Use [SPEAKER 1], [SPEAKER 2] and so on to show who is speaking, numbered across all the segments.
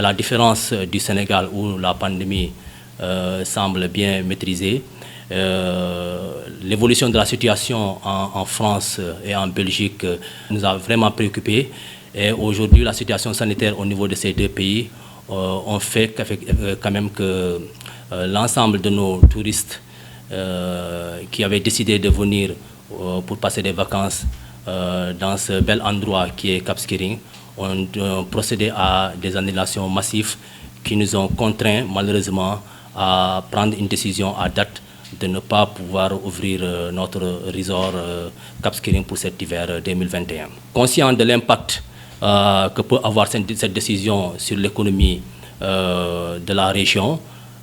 [SPEAKER 1] à la différence du Sénégal où la pandémie semble bien maîtrisée, l'évolution de la situation en France et en Belgique nous a vraiment préoccupés. Et aujourd'hui, la situation sanitaire au niveau de ces deux pays ont fait quand même que l'ensemble de nos touristes qui avaient décidé de venir pour passer des vacances dans ce bel endroit qui est Cap Skirring ont procédé à des annulations massives qui nous ont contraints malheureusement à prendre une décision à date de ne pas pouvoir ouvrir notre resort Cap Skirring pour cet hiver 2021. Conscient de l'impact que peut avoir cette décision sur l'économie de la région,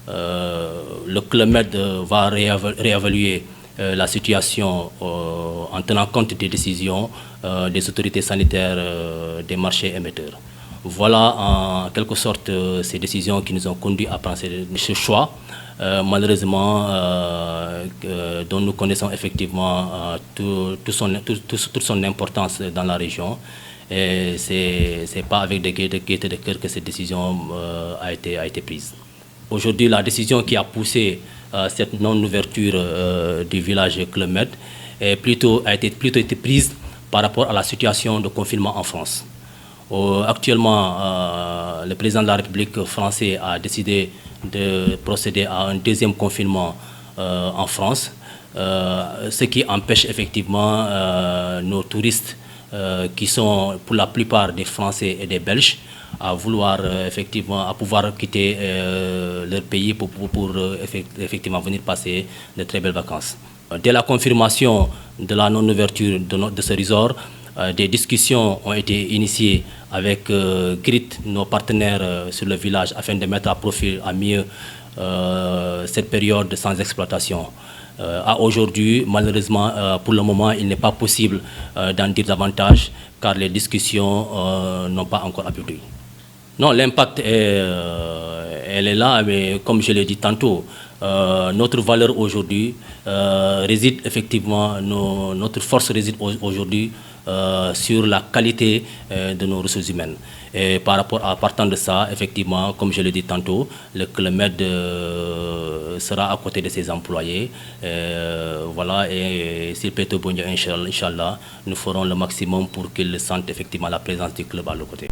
[SPEAKER 1] le Club Med va réévaluer la situation en tenant compte des décisions des autorités sanitaires des marchés émetteurs. Voilà en quelque sorte ces décisions qui nous ont conduits à prendre ce choix, malheureusement, dont nous connaissons effectivement toute son importance dans la région. Et ce n'est pas avec des gaietés de cœur que cette décision a été prise. Aujourd'hui, la décision qui a poussé cette non-ouverture du village Club Med a plutôt été prise par rapport à la situation de confinement en France. Actuellement, le président de la République français a décidé de procéder à un deuxième confinement en France, ce qui empêche effectivement nos touristes qui sont pour la plupart des Français et des Belges à pouvoir quitter leur pays pour effectivement venir passer de très belles vacances. Dès la confirmation de la non-ouverture de ce resort, des discussions ont été initiées avec GRIT, nos partenaires sur le village, afin de mettre à profit à mieux cette période sans exploitation. À aujourd'hui, malheureusement, pour le moment, il n'est pas possible d'en dire davantage car les discussions n'ont pas encore abouti. Non, l'impact, elle est là, mais comme je l'ai dit tantôt, notre valeur aujourd'hui réside effectivement, notre force réside aujourd'hui sur la qualité de nos ressources humaines. Et partant de ça, effectivement, comme je l'ai dit tantôt, le Club Med sera à côté de ses employés. Voilà, et s'il peut être bon, Inch'Allah, nous ferons le maximum pour qu'ils sentent effectivement la présence du club à leur côté.